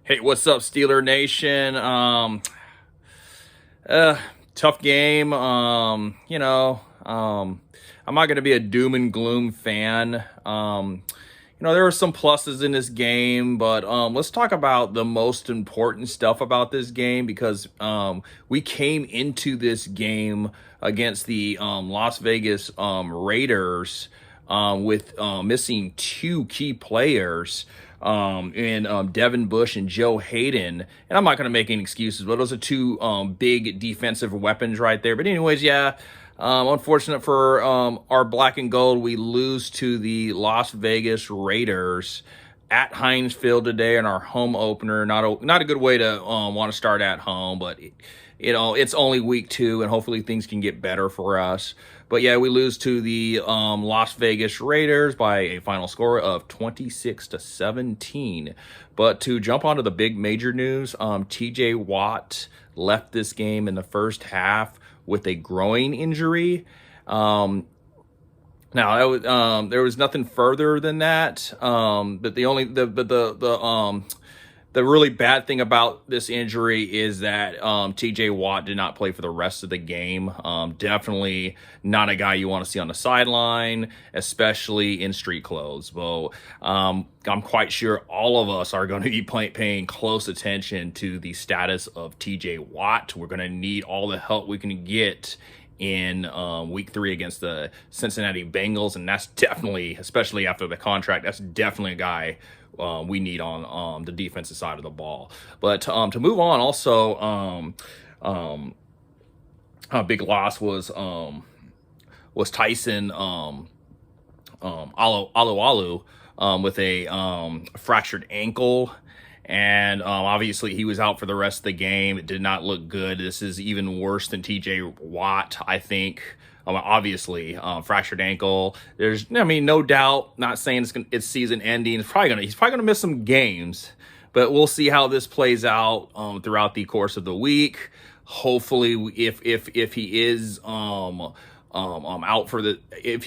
Hey, what's up, Steeler Nation? Tough game. I'm not going to be a doom and gloom fan. There were some pluses in this game, but let's talk about the most important stuff about this game because we came into this game against the Las Vegas Raiders with missing two key players in Devin Bush and Joe Hayden. And I'm not going to make any excuses, but those are two big defensive weapons right there. But anyways, yeah, unfortunate for our black and gold, we lose to the Las Vegas Raiders at Heinz Field today in our home opener. Not a good way to want to start at home, but it's only week 2, and hopefully things can get better for us. But yeah, we lose to the Las Vegas Raiders by a final score of 26-17. But to jump onto the big major news, TJ Watt left this game in the first half with a groin injury. Now there was nothing further than that. But the really bad thing about this injury is that TJ Watt did not play for the rest of the game. Definitely not a guy you want to see on the sideline, especially in street clothes. Well, I'm quite sure all of us are going to be paying close attention to the status of TJ Watt. We're going to need all the help we can get in week 3 against the Cincinnati Bengals, and that's definitely, especially after the contract, that's definitely a guy we need on the defensive side of the ball. But to move on, also a big loss was Tyson Alualu with a fractured ankle. And obviously he was out for the rest of the game. It did not look good. This is even worse than TJ Watt, I think. Obviously, fractured ankle. No doubt. Not saying it's season ending. He's probably gonna miss some games, but we'll see how this plays out throughout the course of the week. Hopefully, if he is out for the if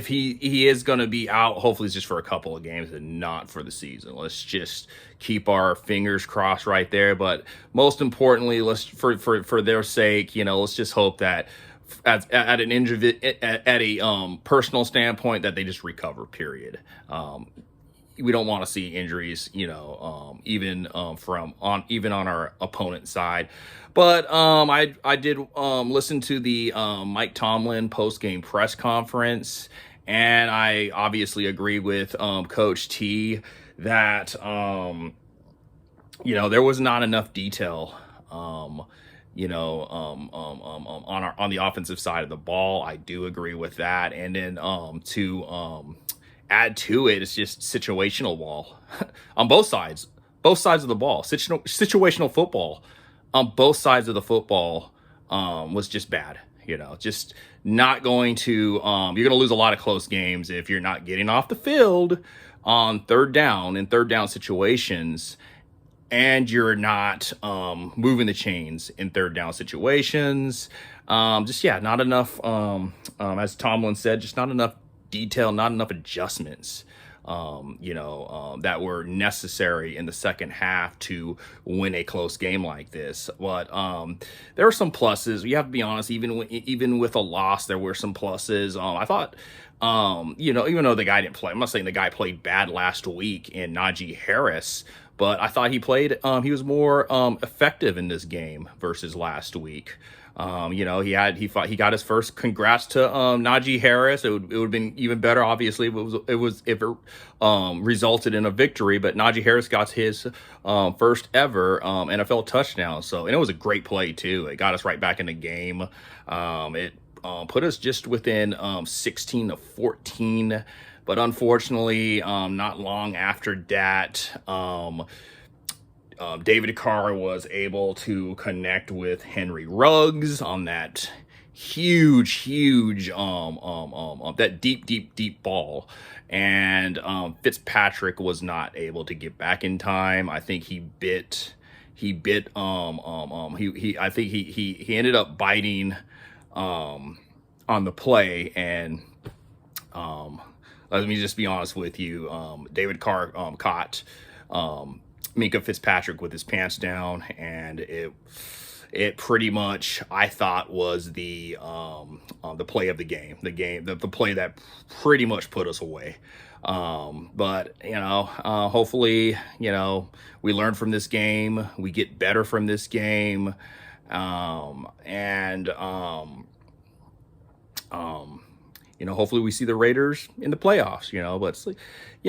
he is going to be out, hopefully it's just for a couple of games and not for the season. Let's just keep our fingers crossed right there. But most importantly, let's for their sake, let's just hope that at a personal standpoint that they just recover, period. We don't want to see injuries, even on our opponent's side. But I did listen to the Mike Tomlin post-game press conference, and I obviously agree with Coach T that there was not enough detail on the offensive side of the ball. I do agree with that, and then to add to it, it's just situational ball on both sides of the ball. Situational football on both sides of the football was just bad. Just not going to. You're going to lose a lot of close games if you're not getting off the field on third down in third down situations, and you're not moving the chains in third down situations. Not enough. As Tomlin said, just not enough detail, not enough adjustments, that were necessary in the second half to win a close game like this. But there are some pluses. We have to be honest. Even with a loss, there were some pluses. I thought, even though the guy didn't play, I'm not saying the guy played bad last week in Najee Harris, but I thought he played. He was more effective in this game versus last week. He got his first. Congrats to Najee Harris. It would have been even better, obviously, if it resulted in a victory. But Najee Harris got his first ever NFL touchdown. And it was a great play too. It got us right back in the game. It put us just within 16-14. But unfortunately, not long after that, David Carr was able to connect with Henry Ruggs on that huge, that deep ball, and Fitzpatrick was not able to get back in time. I think he ended up biting on the play, and let me just be honest with you. David Carr caught Minka Fitzpatrick with his pants down, and it pretty much, I thought, was the play of the game, the play that pretty much put us away. But hopefully, we learn from this game, we get better from this game, and hopefully we see the Raiders in the playoffs. But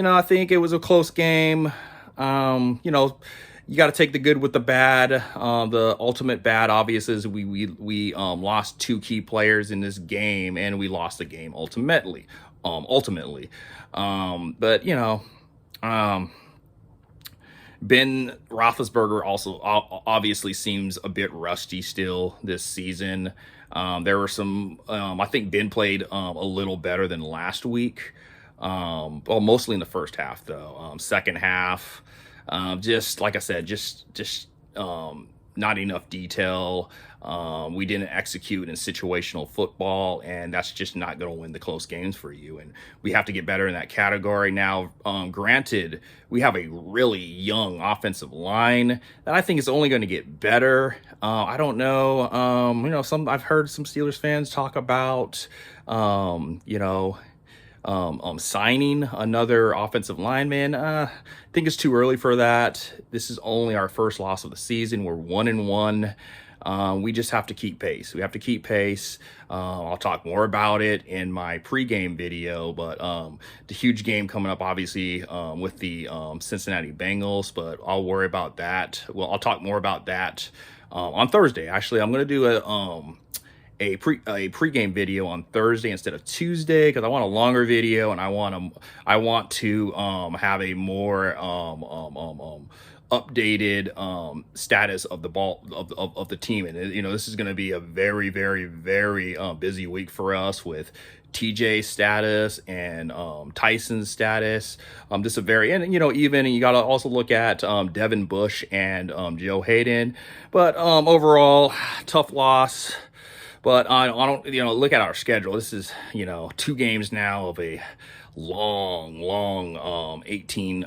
I think it was a close game. You got to take the good with the bad. The ultimate bad, obviously, is we lost 2 key players in this game, and we lost the game ultimately. But Ben Roethlisberger also obviously seems a bit rusty still this season. There were some. I think Ben played a little better than last week. Well, mostly in the first half, though. Second half, just like I said, just not enough detail. We didn't execute in situational football, and that's just not going to win the close games for you. And we have to get better in that category. Now, granted, we have a really young offensive line that I think is only going to get better. I don't know. I've heard some Steelers fans talk about, signing another offensive lineman. I think it's too early for that. This is only our first loss of the season. We're 1-1. We just have to keep pace. I'll talk more about it in my pregame video, but the huge game coming up, obviously, with the Cincinnati Bengals, but I'll worry about that. Well, I'll talk more about that on Thursday. Actually, I'm going to do a pregame video on Thursday instead of Tuesday, because I want a longer video, and I want to have a more updated status of the ball of the team. And this is going to be a very, very, very busy week for us with TJ's status and Tyson's status. This is a very, and even you got to also look at Devin Bush and Joe Hayden. But overall, tough loss. But I don't, look at our schedule. This is, 2 games now of a long 18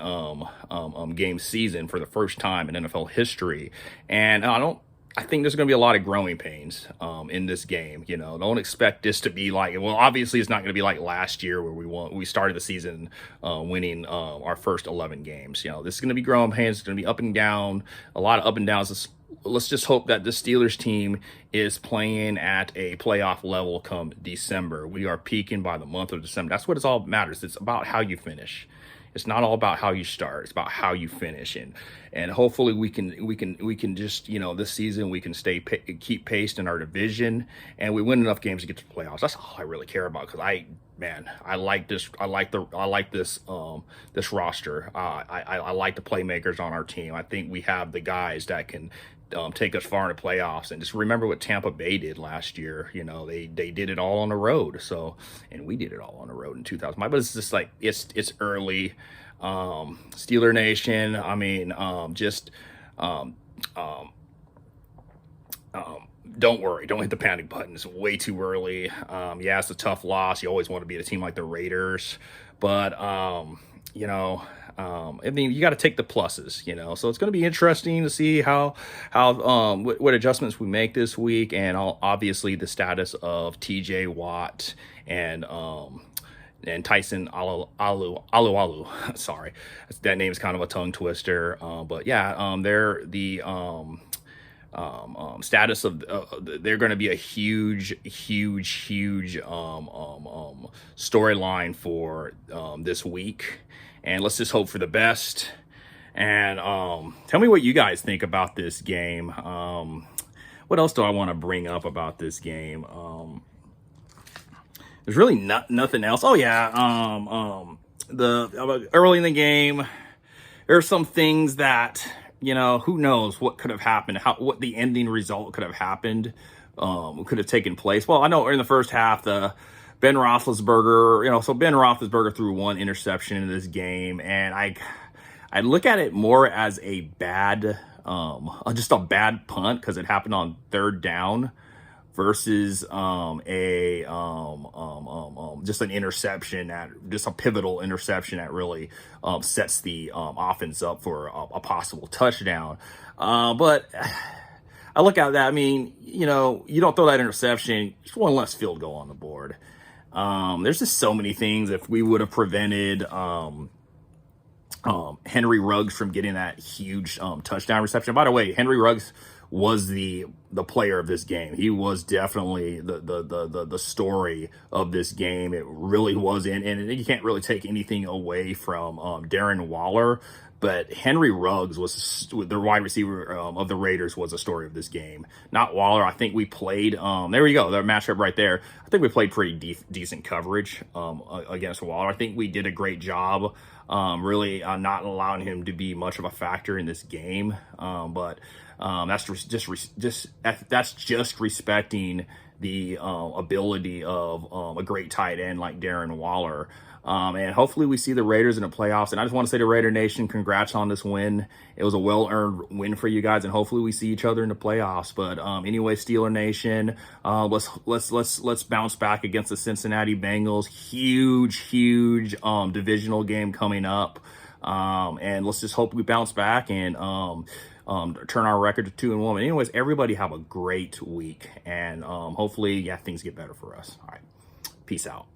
game season for the first time in NFL history. And I think there's going to be a lot of growing pains in this game. Don't expect this to be like, well, obviously it's not going to be like last year where we started the season winning our first 11 games. This is going to be growing pains. It's going to be up and down, a lot of up and downs. Let's just hope that the Steelers team is playing at a playoff level come December. We are peaking by the month of December. That's what it's all matters. It's about how you finish. It's not all about how you start. It's about how you finish. And hopefully we can just, this season we can keep pace in our division, and we win enough games to get to the playoffs. That's all I really care about, because I like this. I like this roster. I like the playmakers on our team. I think we have the guys that can take us far in the playoffs. And just remember what Tampa Bay did last year. They did it all on the road. And we did it all on the road in 2000. But it's just like, it's early. Steeler Nation, don't worry. Don't hit the panic button. It's way too early. It's a tough loss. You always want to beat a team like the Raiders. But, you got to take the pluses, so it's going to be interesting to see how what adjustments we make this week, and obviously the status of TJ Watt and Tyson Alu. Sorry, that name is kind of a tongue twister, but they're the status of they're going to be a huge storyline for this week. And let's just hope for the best. And tell me what you guys think about this game. What else do I want to bring up about this game? There's really nothing else. Oh yeah, early in the game, there are some things that who knows what could have happened, what the ending result could have happened, could have taken place. Well, I know in the first half Ben Roethlisberger, Ben Roethlisberger threw 1 interception in this game, and I look at it more as just a bad punt, because it happened on 3rd down versus just an interception, just a pivotal interception that really sets the offense up for a possible touchdown. But I look at that. I mean, you don't throw that interception, just one less field goal on the board. There's just so many things. If we would have prevented Henry Ruggs from getting that huge touchdown reception. By the way, Henry Ruggs was the player of this game. He was definitely the story of this game. It really was and you can't really take anything away from Darren Waller. But Henry Ruggs was the wide receiver of the Raiders, was a story of this game, not Waller. I think we played, there we go, their matchup right there. I think we played pretty decent coverage against Waller. I think we did a great job really not allowing him to be much of a factor in this game. But that's just respecting the ability of a great tight end like Darren Waller. And hopefully we see the Raiders in the playoffs. And I just want to say to Raider Nation, congrats on this win. It was a well-earned win for you guys, and hopefully we see each other in the playoffs. But anyway, Steeler Nation, let's bounce back against the Cincinnati Bengals. Huge divisional game coming up. And let's just hope we bounce back and turn our record to 2-1. Anyways, everybody have a great week, and hopefully, things get better for us. All right, peace out.